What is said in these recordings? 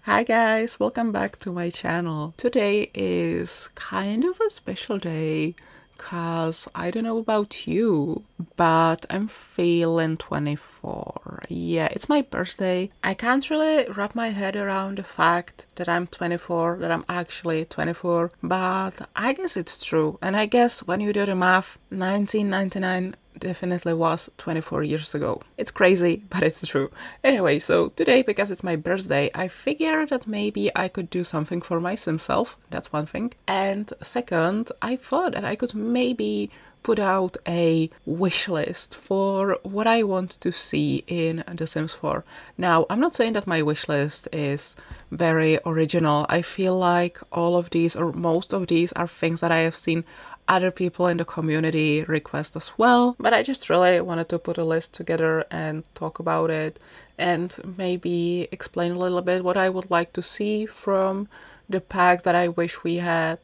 Hi guys, welcome back to my channel. Today is kind of a special day cause I don't know about you, but I'm feeling 24. Yeah, it's my birthday. I can't really wrap my head around the fact that I'm 24, that I'm actually 24, but I guess it's true. And I guess when you do the math, 1999 definitely was 24 years ago. It's crazy, but it's true. Anyway, so today, because it's my birthday, I figured that maybe I could do something for my simself. That's one thing. And second, I thought that I could maybe put out a wish list for what I want to see in The Sims 4. Now, I'm not saying that my wish list is very original. I feel like all of these, or most of these, are things that I have seen other people in the community request as well, but I just really wanted to put a list together and talk about it and maybe explain a little bit what I would like to see from the packs that I wish we had.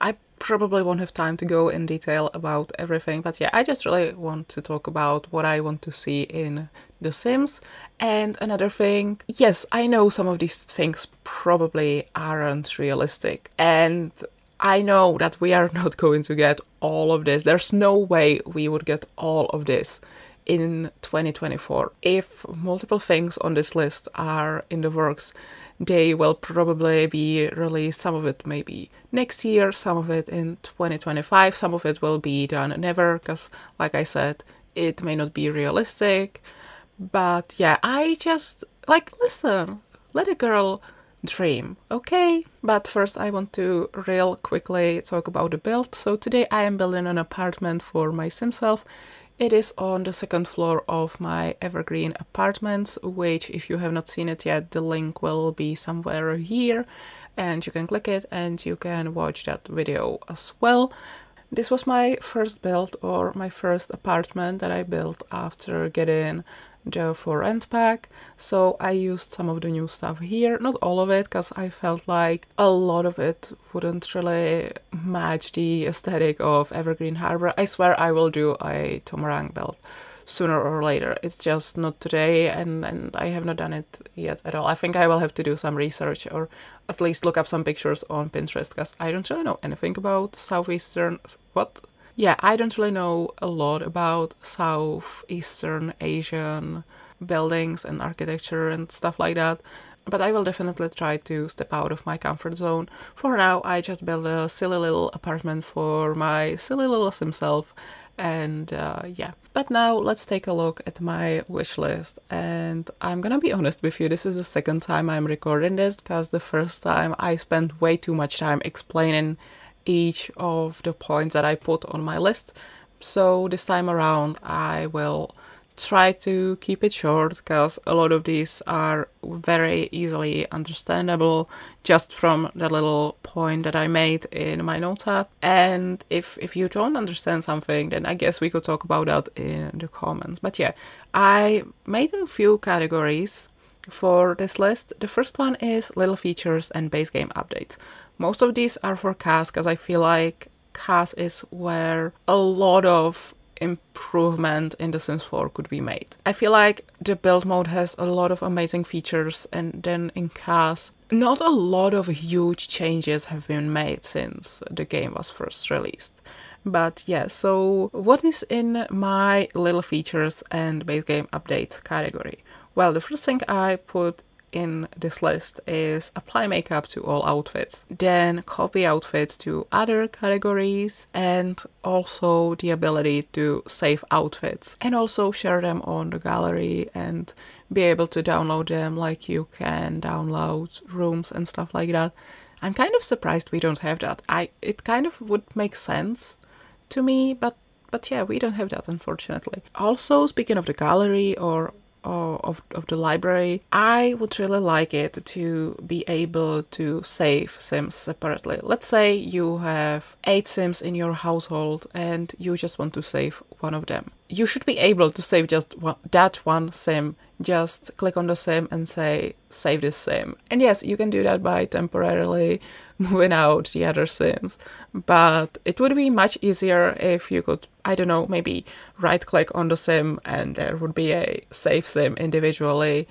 I probably won't have time to go in detail about everything, but yeah, I just really want to talk about what I want to see in The Sims. And another thing, yes, I know some of these things probably aren't realistic, and I know that we are not going to get all of this. There's no way we would get all of this in 2024. If multiple things on this list are in the works, they will probably be released. Some of it maybe next year, some of it in 2025, some of it will be done never, because like I said, it may not be realistic. But yeah, I just listen, let a girl dream, okay? But first I want to real quickly talk about the build. So today I am building an apartment for my simself. It is on the second floor of my evergreen apartments, which if you have not seen it yet, the link will be somewhere here and you can click it and you can watch that video as well. This was my first build, or my first apartment that I built after getting the For Rent pack, so I used some of the new stuff here, not all of it, because I felt like a lot of it wouldn't really match the aesthetic of Evergreen Harbor. I swear I will do a Tomarang build sooner or later. It's just not today, and I have not done it yet at all. I think I will have to do some research, or at least look up some pictures on Pinterest, because I don't really know anything about Southeastern... Yeah, I don't really know a lot about Southeastern Asian buildings and architecture and stuff like that, but I will definitely try to step out of my comfort zone. For now, I just built a silly little apartment for my silly little simself, and yeah. But now let's take a look at my wish list, and I'm gonna be honest with you, this is the second time I'm recording this, because the first time I spent way too much time explaining each of the points that I put on my list. So this time around I will try to keep it short, because a lot of these are very easily understandable just from the little point that I made in my notes app. And if you don't understand something, then I guess we could talk about that in the comments. But yeah, I made a few categories for this list. The first one is little features and base game updates. Most of these are for CAS, because I feel like CAS is where a lot of improvement in The Sims 4 could be made. I feel like the build mode has a lot of amazing features, and then in CAS, not a lot of huge changes have been made since the game was first released. But yeah, so what is in my little features and base game update category? Well, the first thing I put in this list is apply makeup to all outfits, then copy outfits to other categories, and also the ability to save outfits and also share them on the gallery and be able to download them like you can download rooms and stuff like that. I'm kind of surprised we don't have that. It kind of would make sense to me, but yeah, we don't have that, unfortunately. Also, speaking of the gallery or of the library, I would really like it to be able to save Sims separately. Let's say you have 8 Sims in your household and you just want to save one of them. You should be able to save just that one Sim. Just click on the Sim and say save this Sim. And yes, you can do that by temporarily moving out the other Sims, but it would be much easier if you could, I don't know, maybe right click on the Sim and there would be a save Sim individually,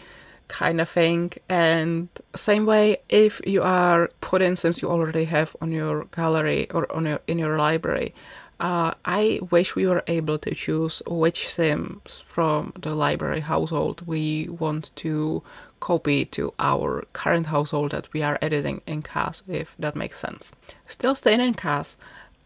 kind of thing. And same way, if you are putting Sims you already have on your gallery or in your library, I wish we were able to choose which Sims from the library household we want to copy to our current household that we are editing in CAS, if that makes sense. Still staying in CAS,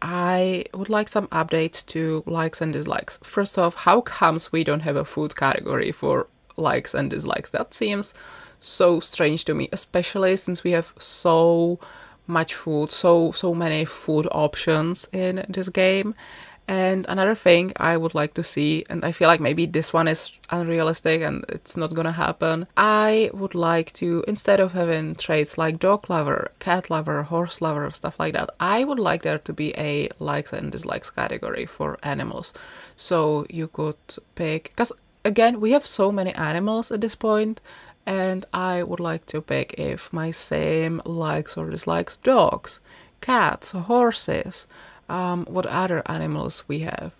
I would like some updates to likes and dislikes. First off, how comes we don't have a food category for likes and dislikes? That seems so strange to me, especially since we have so much food, so many food options in this game. And another thing I would like to see, and I feel like maybe this one is unrealistic and it's not gonna happen, I would like to, instead of having traits like dog lover, cat lover, horse lover, stuff like that, I would like there to be a likes and dislikes category for animals. So you could pick, because again, we have so many animals at this point, and I would like to pick if my sim likes or dislikes dogs, cats, horses, what other animals we have.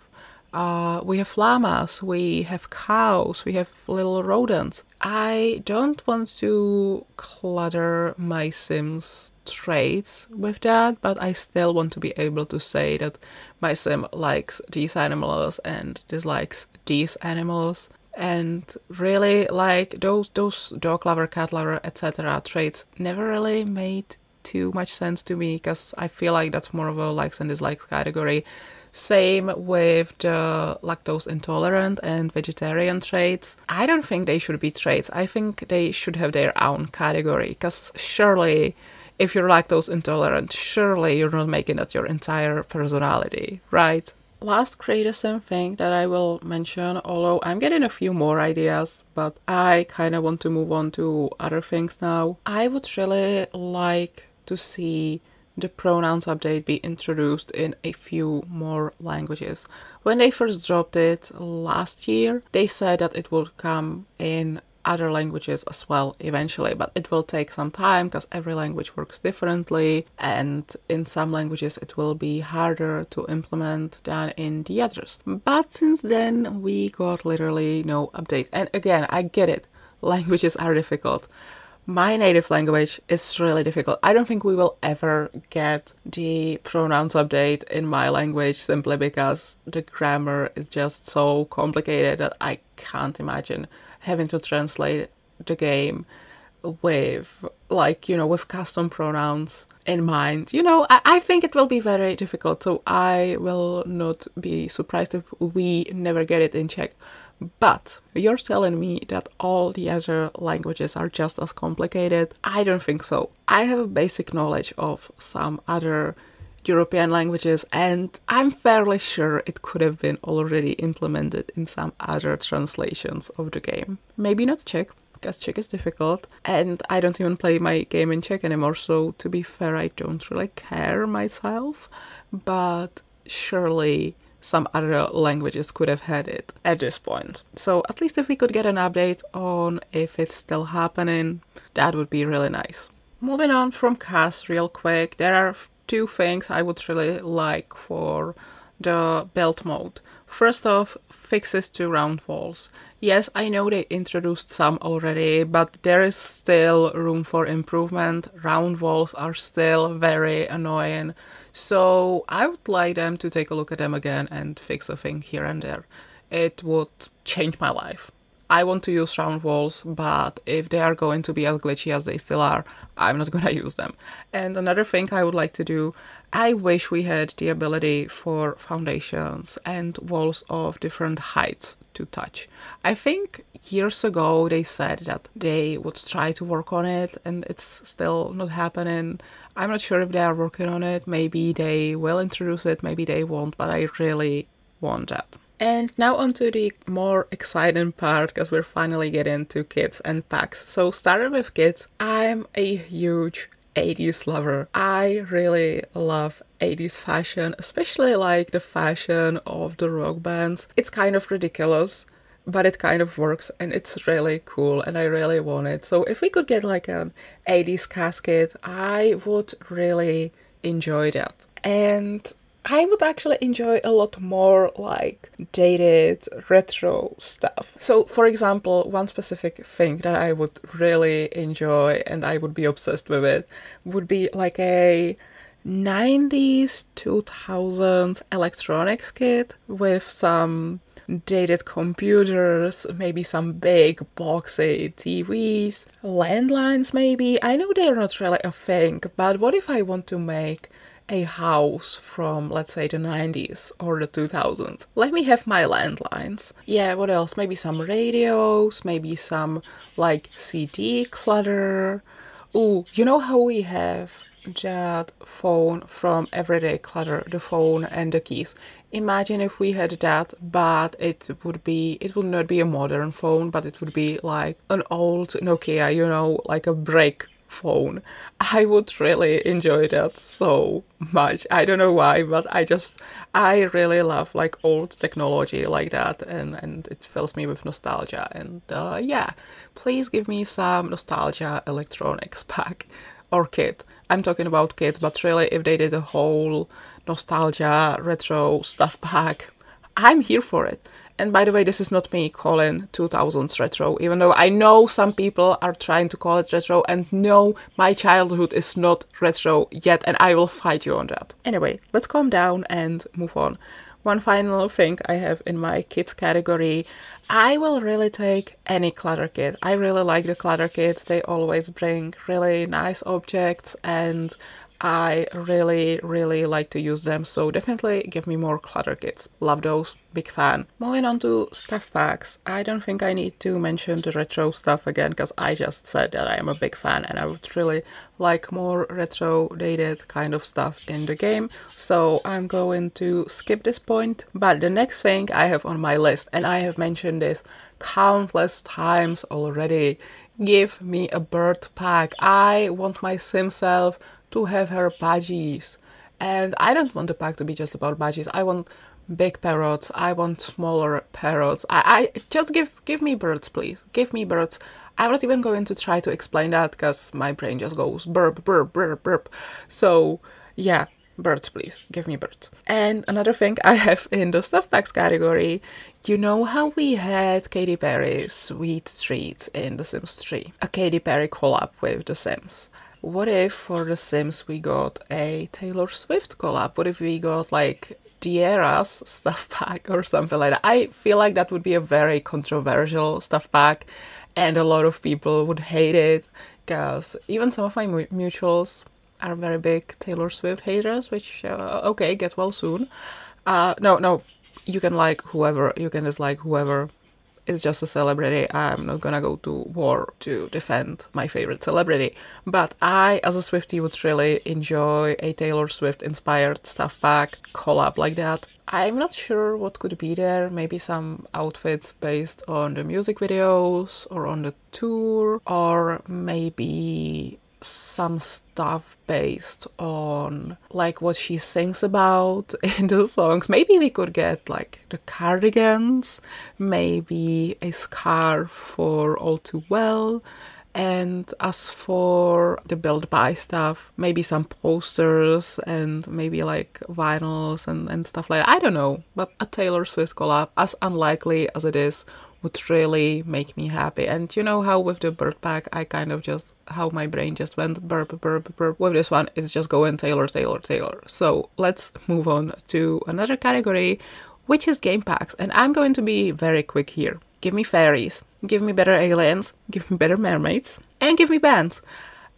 We have llamas, we have cows, we have little rodents. I don't want to clutter my Sims traits with that, but I still want to be able to say that my Sim likes these animals and dislikes these animals. And really, like, those dog lover, cat lover, etc. traits never really made too much sense to me, because I feel like that's more of a likes and dislikes category. Same with the lactose intolerant and vegetarian traits. I don't think they should be traits. I think they should have their own category, because surely if you're lactose intolerant, surely you're not making that your entire personality, right? Last criticism thing that I will mention, although I'm getting a few more ideas, but I kind of want to move on to other things now. I would really like to see the pronouns update be introduced in a few more languages. When they first dropped it last year, they said that it would come in other languages as well eventually, but it will take some time because every language works differently, and in some languages it will be harder to implement than in the others. But since then we got literally no update. And again, I get it, languages are difficult. My native language is really difficult. I don't think we will ever get the pronouns update in my language simply because the grammar is just so complicated that I can't imagine having to translate the game with, like, you know, with custom pronouns in mind. You know, I think it will be very difficult, so I will not be surprised if we never get it in Czech. But you're telling me that all the other languages are just as complicated? I don't think so. I have a basic knowledge of some other European languages, and I'm fairly sure it could have been already implemented in some other translations of the game. Maybe not Czech, because Czech is difficult, and I don't even play my game in Czech anymore, so to be fair, I don't really care myself, but surely some other languages could have had it at this point. So at least if we could get an update on if it's still happening, that would be really nice. Moving on from CAS real quick, there are two things I would really like for the build mode. First off, fixes to round walls. Yes, I know they introduced some already, but there is still room for improvement. Round walls are still very annoying, so I would like them to take a look at them again and fix a thing here and there. It would change my life. I want to use round walls, but if they are going to be as glitchy as they still are, I'm not gonna use them. And another thing I would like to do, I wish we had the ability for foundations and walls of different heights to touch. I think years ago they said that they would try to work on it, and it's still not happening. I'm not sure if they are working on it. Maybe they will introduce it, maybe they won't, but I really want that. And now on to the more exciting part, because we're finally getting to kits and packs. So starting with kits, I'm a huge 80s lover. I really love 80s fashion, especially like the fashion of the rock bands. It's kind of ridiculous, but it kind of works and it's really cool and I really want it. So if we could get like an 80s casket, I would really enjoy that. And I would actually enjoy a lot more like dated retro stuff. So for example, one specific thing that I would really enjoy and I would be obsessed with it would be like a 90s 2000s electronics kit with some dated computers, maybe some big boxy TVs, landlines maybe. I know they're not really a thing, but what if I want to make a house from, let's say, the 90s or the 2000s? Let me have my landlines. Yeah, what else? Maybe some radios, maybe some like CD clutter. Ooh, you know how we have that phone from Everyday Clutter, the phone and the keys. Imagine if we had that, but it would not be a modern phone, but it would be like an old Nokia, you know, like a brick phone. I would really enjoy that so much. I don't know why, but I really love like old technology like that, and it fills me with nostalgia. And yeah, please give me some nostalgia electronics pack or kit. I'm talking about kits, but really if they did a whole nostalgia retro stuff pack, I'm here for it. And by the way, this is not me calling 2000s retro, even though I know some people are trying to call it retro, and no, my childhood is not retro yet, and I will fight you on that. Anyway, let's calm down and move on. One final thing I have in my kids category, I will really take any clutter kit. I really like the clutter kits. They always bring really nice objects and I really, really like to use them, so definitely give me more clutter kits. Love those, big fan. Moving on to stuff packs. I don't think I need to mention the retro stuff again, because I just said that I am a big fan and I would really like more retro dated kind of stuff in the game, so I'm going to skip this point. But the next thing I have on my list, and I have mentioned this countless times already, give me a bird pack. I want my simself to have her badges, and I don't want the pack to be just about badges. I want big parrots, I want smaller parrots. I just give me birds, please. Give me birds. I'm not even going to try to explain that because my brain just goes burp, burp, burp, burp. So yeah, birds, please. Give me birds. And another thing I have in the stuff packs category, you know how we had Katy Perry's Sweet Treats in The Sims 3? A Katy Perry collab with The Sims. What if for The Sims we got a Taylor Swift collab? What if we got like Diera's stuff pack or something like that? I feel like that would be a very controversial stuff pack and a lot of people would hate it, because even some of my mutuals are very big Taylor Swift haters, which, okay, get well soon. No, you can like whoever, you can dislike whoever. It's just a celebrity. I'm not gonna go to war to defend my favorite celebrity. But I, as a Swiftie, would really enjoy a Taylor Swift inspired stuff pack collab like that. I'm not sure what could be there. Maybe some outfits based on the music videos or on the tour, or maybe some stuff based on like what she sings about in the songs. Maybe we could get like the cardigans, maybe a scarf for All Too Well, and as for the build by stuff, maybe some posters and maybe like vinyls and stuff like that. I don't know, but a Taylor Swift collab, as unlikely as it is, would really make me happy. And you know how with the bird pack, I kind of just, how my brain just went burp, burp, burp. With this one, it's just going Taylor, Taylor, Taylor. So let's move on to another category, which is game packs. And I'm going to be very quick here. Give me fairies, give me better aliens, give me better mermaids, and give me bands.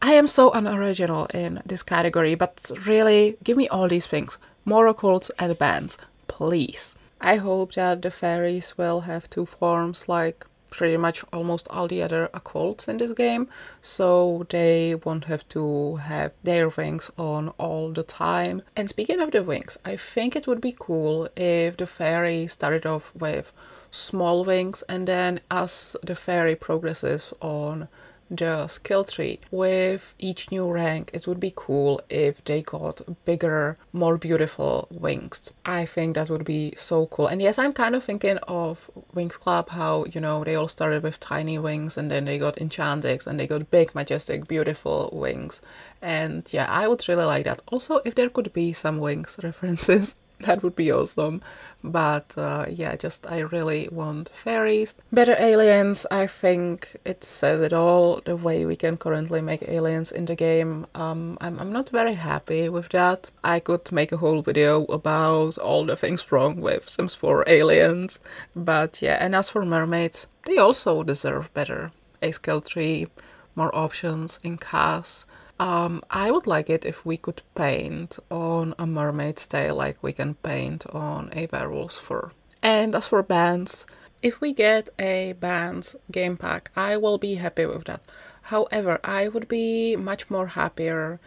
I am so unoriginal in this category, but really, give me all these things. More occults and bands, please. I hope that the fairies will have two forms like pretty much almost all the other occults in this game, so they won't have to have their wings on all the time. And speaking of the wings, I think it would be cool if the fairy started off with small wings, and then as the fairy progresses on the skill tree with each new rank, it would be cool if they got bigger, more beautiful wings. I think that would be so cool. And yes, I'm kind of thinking of Wings Club, how, you know, they all started with tiny wings and then they got Enchantix and they got big, majestic, beautiful wings. And yeah, I would really like that. Also, if there could be some wings references, that would be awesome. But yeah, I really want fairies. Better aliens, I think it says it all, the way we can currently make aliens in the game. I'm not very happy with that. I could make a whole video about all the things wrong with Sims 4 aliens. But yeah, and as for mermaids, they also deserve better. A skill tree, more options in CAS. I would like it if we could paint on a mermaid's tail like we can paint on a werewolf's fur. And as for bands, if we get a bands game pack, I will be happy with that. However, I would be much more happier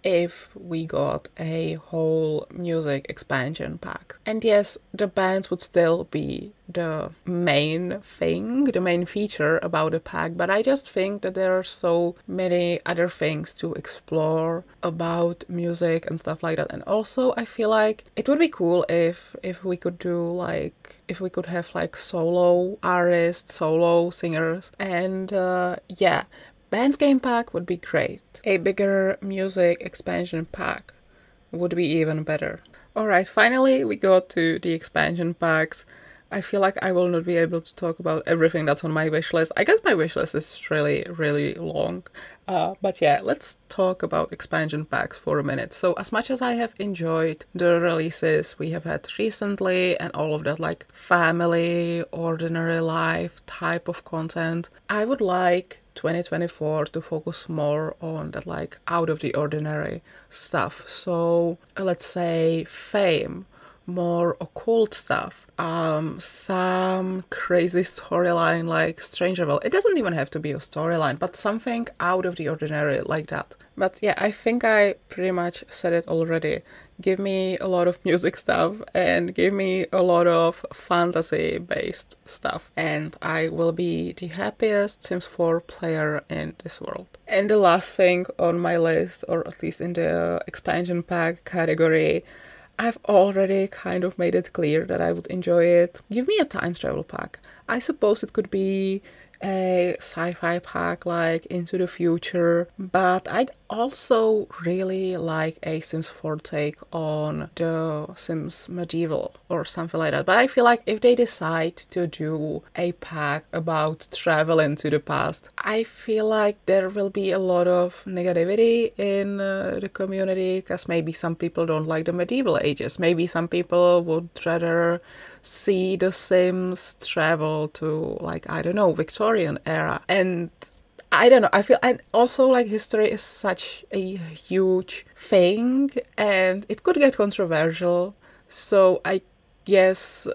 if we got a whole music expansion pack. And yes, the bands would still be the main thing, the main feature about the pack, but I just think that there are so many other things to explore about music and stuff like that. And also I feel like it would be cool if we could do like, if we could have like solo artists, solo singers, and yeah, Band's game pack would be great. A bigger music expansion pack would be even better. Alright, finally we got to the expansion packs. I feel like I will not be able to talk about everything that's on my wish list. I guess my wish list is really, really long. But yeah, let's talk about expansion packs for a minute. So as much as I have enjoyed the releases we have had recently and all of that like family, ordinary life type of content, I would like 2024 to focus more on that like out of the ordinary stuff. So let's say fame, more occult stuff, some crazy storyline like Strangerville. It doesn't even have to be a storyline, but something out of the ordinary like that. But yeah, I think I pretty much said it already. Give me a lot of music stuff and give me a lot of fantasy based stuff, and I will be the happiest Sims 4 player in this world. And the last thing on my list, or at least in the expansion pack category, I've already kind of made it clear that I would enjoy it. Give me a time travel pack. I suppose it could be a sci-fi pack like Into the Future, but I'd also really like a Sims 4 take on the Sims Medieval or something like that. But I feel like if they decide to do a pack about travel into the past, I feel like there will be a lot of negativity in the community, because maybe some people don't like the medieval ages. Maybe some people would rather see the Sims travel to, like, I don't know, Victorian era. And I don't know, I feel, and also like history is such a huge thing and it could get controversial. So I guess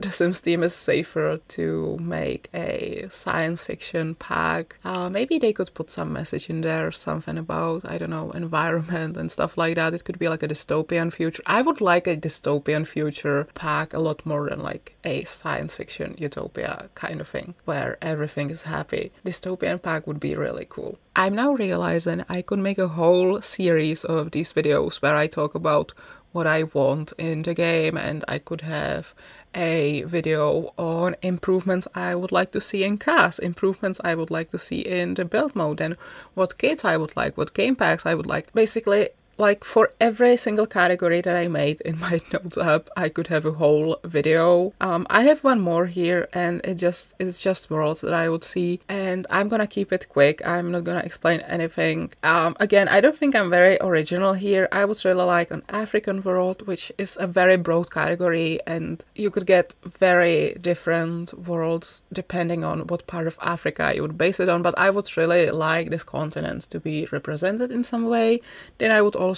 the Sims team is safer to make a science fiction pack. Maybe they could put some message in there, something about, I don't know, environment and stuff like that. It could be like a dystopian future. I would like a dystopian future pack a lot more than like a science fiction utopia kind of thing, where everything is happy. Dystopian pack would be really cool. I'm now realizing I could make a whole series of these videos where I talk about what I want in the game, and I could have a video on improvements I would like to see in CAS, improvements I would like to see in the build mode, and what kits I would like, what game packs I would like. Basically, like for every single category that I made in my notes app, I could have a whole video. I have one more here, and it's just worlds that I would see, and I'm gonna keep it quick. I'm not gonna explain anything. Again, I don't think I'm very original here. I would really like an African world, which is a very broad category, and you could get very different worlds depending on what part of Africa you would base it on, but I would really like this continent to be represented in some way. Then I would also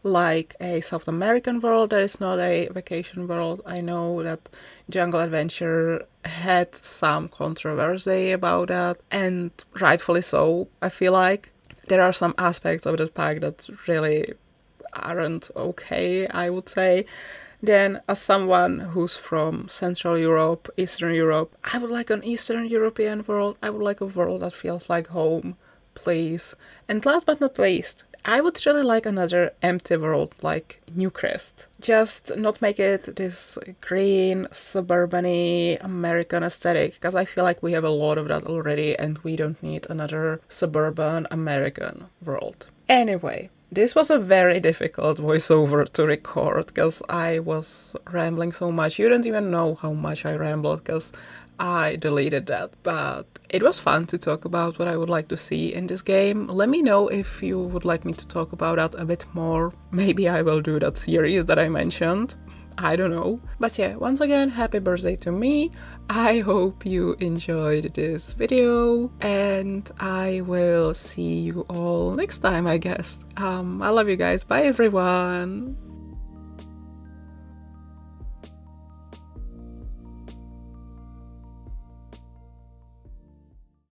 like a South American world that is not a vacation world. I know that Jungle Adventure had some controversy about that, and rightfully so. I feel like there are some aspects of that pack that really aren't okay, I would say. Then, as someone who's from Central Europe, Eastern Europe, I would like an Eastern European world. I would like a world that feels like home please. And last but not least, I would really like another empty world like Newcrest. Just not make it this green, suburban-y American aesthetic, because I feel like we have a lot of that already and we don't need another suburban American world. Anyway, this was a very difficult voiceover to record because I was rambling so much. You don't even know how much I rambled because I deleted that, but it was fun to talk about what I would like to see in this game. Let me know if you would like me to talk about that a bit more. Maybe I will do that series that I mentioned. I don't know. But yeah, once again, happy birthday to me. I hope you enjoyed this video and I will see you all next time, I guess. I love you guys. Bye everyone.